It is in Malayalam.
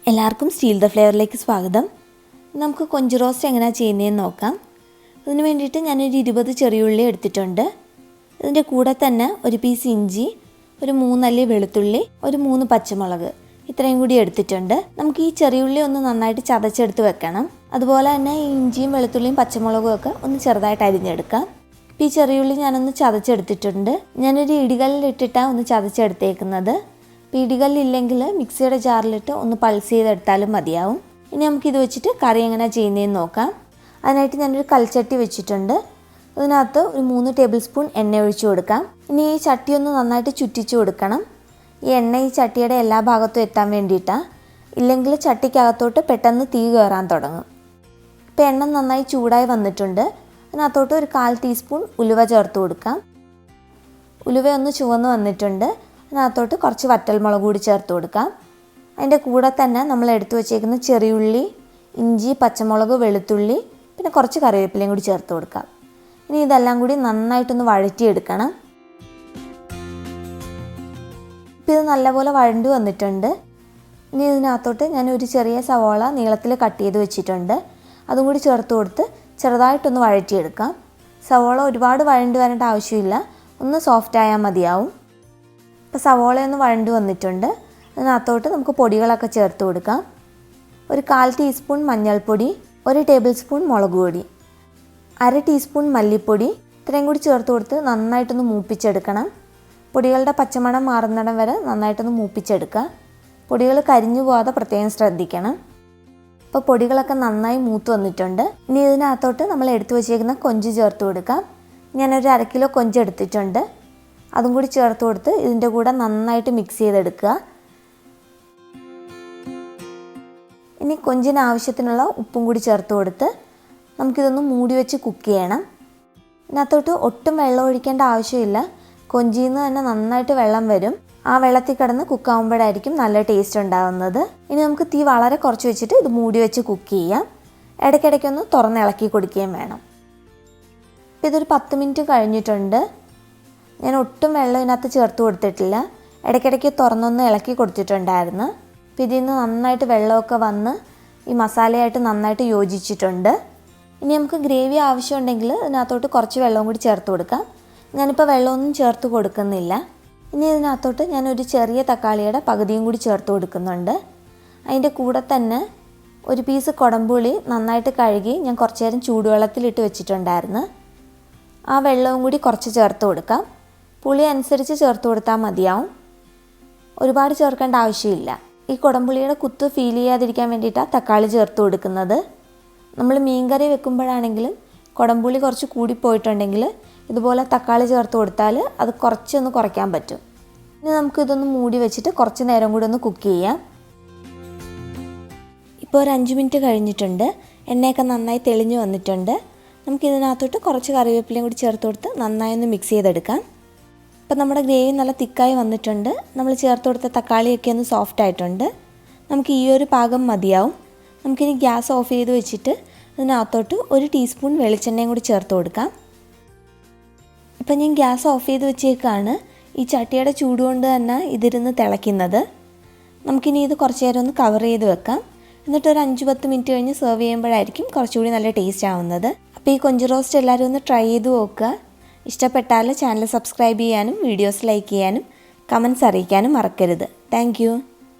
എല്ലാവർക്കും സ്റ്റീൽ ദ ഫ്ലേവറിലേക്ക് സ്വാഗതം. നമുക്ക് കൊഞ്ച് റോസ്റ്റ് എങ്ങനെയാണ് ചെയ്യുന്നതെന്ന് നോക്കാം. അതിന് വേണ്ടിയിട്ട് ഞാനൊരു 20 ചെറിയുള്ളി എടുത്തിട്ടുണ്ട്. ഇതിൻ്റെ കൂടെ തന്നെ ഒരു പീസ് ഇഞ്ചി, ഒരു 3 അല്ലി വെളുത്തുള്ളി, ഒരു 3 പച്ചമുളക് ഇത്രയും കൂടി എടുത്തിട്ടുണ്ട്. നമുക്ക് ഈ ചെറിയുള്ളി ഒന്ന് നന്നായിട്ട് ചതച്ചെടുത്ത് വെക്കണം. അതുപോലെ തന്നെ ഈ ഇഞ്ചിയും വെളുത്തുള്ളിയും പച്ചമുളകും ഒക്കെ ഒന്ന് ചെറുതായിട്ട് അരിഞ്ഞെടുക്കാം. ഇപ്പോൾ ഈ ചെറിയുള്ളി ഞാനൊന്ന് ചതച്ചെടുത്തിട്ടുണ്ട്. ഞാനൊരു ഇടികല്ലിലിട്ടിട്ടാണ് ഒന്ന് ചതച്ചെടുത്തേക്കുന്നത്. ഇടികല്ലില്ലെങ്കിൽ മിക്സിയുടെ ജാറിലിട്ട് ഒന്ന് പൾസ് ചെയ്തെടുത്താലും മതിയാവും. ഇനി നമുക്കിത് വെച്ചിട്ട് കറി എങ്ങനെയാണ് ചെയ്യുന്നതെന്ന് നോക്കാം. അതിനായിട്ട് ഞാനൊരു കൽച്ചട്ടി വെച്ചിട്ടുണ്ട്. അതിനകത്ത് ഒരു 3 ടേബിൾ സ്പൂൺ എണ്ണ ഒഴിച്ചു കൊടുക്കാം. ഇനി ഈ ചട്ടി ഒന്ന് നന്നായിട്ട് ചുറ്റിച്ചു കൊടുക്കണം. ഈ എണ്ണ ഈ ചട്ടിയുടെ എല്ലാ ഭാഗത്തും എത്താൻ വേണ്ടിയിട്ടാണ്. ഇല്ലെങ്കിൽ ചട്ടിക്കകത്തോട്ട് പെട്ടെന്ന് തീ കയറാൻ തുടങ്ങും. ഇപ്പോൾ എണ്ണ നന്നായി ചൂടായി വന്നിട്ടുണ്ട്. അതിനകത്തോട്ട് ഒരു 1/4 ടീസ്പൂൺ ഉലുവ ചേർത്ത് കൊടുക്കാം. ഉലുവ ഒന്ന് ചുവന്ന് വന്നിട്ടുണ്ട്. അതിനകത്തോട്ട് കുറച്ച് വറ്റൽമുളക് കൂടി ചേർത്ത് കൊടുക്കാം. അതിൻ്റെ കൂടെ തന്നെ നമ്മൾ എടുത്തു വച്ചേക്കുന്ന ചെറിയുള്ളി, ഇഞ്ചി, പച്ചമുളക്, വെളുത്തുള്ളി, പിന്നെ കുറച്ച് കറിവേപ്പിലയും കൂടി ചേർത്ത് കൊടുക്കാം. ഇനി ഇതെല്ലാം കൂടി നന്നായിട്ടൊന്ന് വഴറ്റിയെടുക്കണം. ഇപ്പോൾ ഇത് നല്ലപോലെ വഴണ്ടു വന്നിട്ടുണ്ട്. ഇനി ഇതിനകത്തോട്ട് ഞാൻ ഒരു ചെറിയ സവാള നീളത്തിൽ കട്ട് ചെയ്ത് വെച്ചിട്ടുണ്ട്. അതും കൂടി ചേർത്ത് കൊടുത്ത് ചെറുതായിട്ടൊന്ന് വഴറ്റിയെടുക്കാം. സവാള ഒരുപാട് വഴണ്ടു വരേണ്ട ആവശ്യമില്ല, ഒന്ന് സോഫ്റ്റ് ആയാൽ മതിയാവും. ഇപ്പോൾ സവോളയൊന്ന് വഴണ്ടു വന്നിട്ടുണ്ട്. അതിനകത്തോട്ട് നമുക്ക് പൊടികളൊക്കെ ചേർത്ത് കൊടുക്കാം. ഒരു 1/4 ടീസ്പൂൺ മഞ്ഞൾപ്പൊടി, 1 ടേബിൾ സ്പൂൺ മുളക് പൊടി, 1/2 ടീസ്പൂൺ മല്ലിപ്പൊടി ഇത്രയും കൂടി ചേർത്ത് കൊടുത്ത് നന്നായിട്ടൊന്ന് മൂപ്പിച്ചെടുക്കണം. പൊടികളുടെ പച്ചമണം മാറുന്നിടം വരെ നന്നായിട്ടൊന്ന് മൂപ്പിച്ചെടുക്കുക. പൊടികൾ കരിഞ്ഞു പോകാതെ പ്രത്യേകം ശ്രദ്ധിക്കണം. ഇപ്പോൾ പൊടികളൊക്കെ നന്നായി മൂത്ത് വന്നിട്ടുണ്ട്. ഇനി ഇതിനകത്തോട്ട് നമ്മൾ എടുത്തു വച്ചേക്കുന്ന കൊഞ്ച് ചേർത്ത് കൊടുക്കാം. ഞാനൊരു 1/2 കിലോ കൊഞ്ച് എടുത്തിട്ടുണ്ട്. അതും കൂടി ചേർത്ത് കൊടുത്ത് ഇതിൻ്റെ കൂടെ നന്നായിട്ട് മിക്സ് ചെയ്തെടുക്കുക. ഇനി കൊഞ്ചിന് ആവശ്യത്തിനുള്ള ഉപ്പും കൂടി ചേർത്ത് കൊടുത്ത് നമുക്കിതൊന്ന് മൂടി വെച്ച് കുക്ക് ചെയ്യണം. ഇതിനകത്തോട്ട് ഒട്ടും വെള്ളം ഒഴിക്കേണ്ട ആവശ്യമില്ല. കൊഞ്ചിൽ നിന്ന് തന്നെ നന്നായിട്ട് വെള്ളം വരും. ആ വെള്ളത്തിൽ കിടന്ന് കുക്കാവുമ്പോഴായിരിക്കും നല്ല ടേസ്റ്റ് ഉണ്ടാകുന്നത്. ഇനി നമുക്ക് തീ വളരെ കുറച്ച് വെച്ചിട്ട് ഇത് മൂടി വെച്ച് കുക്ക് ചെയ്യാം. ഇടയ്ക്കിടയ്ക്കൊന്ന് തുറന്ന് ഇളക്കി കൊടുക്കുകയും വേണം. ഇപ്പോൾ ഇതൊരു 10 മിനിറ്റ് കഴിഞ്ഞിട്ടുണ്ട്. ഞാൻ ഒട്ടും വെള്ളം ഇതിനകത്ത് ചേർത്ത് കൊടുത്തിട്ടില്ല. ഇടയ്ക്കിടയ്ക്ക് തുറന്നൊന്ന് ഇളക്കി കൊടുത്തിട്ടുണ്ടായിരുന്നു. അപ്പോൾ ഇതിൽ നിന്ന് നന്നായിട്ട് വെള്ളമൊക്കെ വന്ന് ഈ മസാലയായിട്ട് നന്നായിട്ട് യോജിച്ചിട്ടുണ്ട്. ഇനി നമുക്ക് ഗ്രേവി ആവശ്യമുണ്ടെങ്കിൽ ഇതിനകത്തോട്ട് കുറച്ച് വെള്ളവും കൂടി ചേർത്ത് കൊടുക്കാം. ഞാനിപ്പോൾ വെള്ളമൊന്നും ചേർത്ത് കൊടുക്കുന്നില്ല. ഇനി ഇതിനകത്തോട്ട് ഞാനൊരു ചെറിയ തക്കാളിയുടെ പകുതിയും കൂടി ചേർത്ത് കൊടുക്കുന്നുണ്ട്. അതിൻ്റെ കൂടെ തന്നെ ഒരു പീസ് കുടംപുളി നന്നായിട്ട് കഴുകി ഞാൻ കുറച്ച് നേരം ചൂടുവെള്ളത്തിലിട്ട് വെച്ചിട്ടുണ്ടായിരുന്നു. ആ വെള്ളവും കൂടി കുറച്ച് ചേർത്ത് കൊടുക്കാം. പുളി അനുസരിച്ച് ചേർത്ത് കൊടുത്താൽ മതിയാവും. ഒരുപാട് ചേർക്കേണ്ട ആവശ്യമില്ല. ഈ കുടംപുളിയുടെ കുത്ത് ഫീൽ ചെയ്യാതിരിക്കാൻ വേണ്ടിയിട്ടാണ് തക്കാളി ചേർത്ത് കൊടുക്കുന്നത്. നമ്മൾ മീൻകറി വെക്കുമ്പോഴാണെങ്കിലും കുടംപുളി കുറച്ച് കൂടിപ്പോയിട്ടുണ്ടെങ്കിൽ ഇതുപോലെ തക്കാളി ചേർത്ത് കൊടുത്താൽ അത് കുറച്ചൊന്ന് കുറയ്ക്കാൻ പറ്റും. ഇനി നമുക്കിതൊന്ന് മൂടി വെച്ചിട്ട് കുറച്ച് നേരം കൂടി ഒന്ന് കുക്ക് ചെയ്യാം. ഇപ്പോൾ ഒരു 5 മിനിറ്റ് കഴിഞ്ഞിട്ടുണ്ട്. എണ്ണയൊക്കെ നന്നായി തെളിഞ്ഞ് വന്നിട്ടുണ്ട്. നമുക്കിതിനകത്തോട്ട് കുറച്ച് കറിവേപ്പിലയും കൂടി ചേർത്ത് കൊടുത്ത് നന്നായി ഒന്ന് മിക്സ് ചെയ്തെടുക്കാം. അപ്പോൾ നമ്മുടെ ഗ്രേവി നല്ല തിക്കായി വന്നിട്ടുണ്ട്. നമ്മൾ ചേർത്ത് കൊടുത്ത തക്കാളിയൊക്കെ ഒന്ന് സോഫ്റ്റ് ആയിട്ടുണ്ട്. നമുക്ക് ഈ ഒരു പാകം മതിയാവും. നമുക്കിനി ഗ്യാസ് ഓഫ് ചെയ്ത് വെച്ചിട്ട് അതിനകത്തോട്ട് 1 ടീസ്പൂൺ വെളിച്ചെണ്ണയും കൂടി ചേർത്ത് കൊടുക്കാം. ഇപ്പം ഞാൻ ഗ്യാസ് ഓഫ് ചെയ്ത് വെച്ചേക്കാണ്. ഈ ചട്ടിയുടെ ചൂട് കൊണ്ട് തന്നെ ഇതിരുന്ന് തിളയ്ക്കുന്നത്. നമുക്കിനി ഇത് കുറച്ച് നേരം ഒന്ന് കവർ ചെയ്ത് വെക്കാം. എന്നിട്ട് ഒരു 5-10 മിനിറ്റ് കഴിഞ്ഞ് സെർവ് ചെയ്യുമ്പോഴായിരിക്കും കുറച്ചുകൂടി നല്ല ടേസ്റ്റ് ആവുന്നത്. അപ്പോൾ ഈ കൊഞ്ച് റോസ്റ്റ് എല്ലാവരും ഒന്ന് ട്രൈ ചെയ്ത് നോക്കുക. ഇഷ്ടപ്പെട്ടാൽ ചാനൽ സബ്സ്ക്രൈബ് ചെയ്യാനും വീഡിയോസ് ലൈക്ക് ചെയ്യാനും കമൻറ്റ്സ് അറിയിക്കാനും മറക്കരുത്. താങ്ക്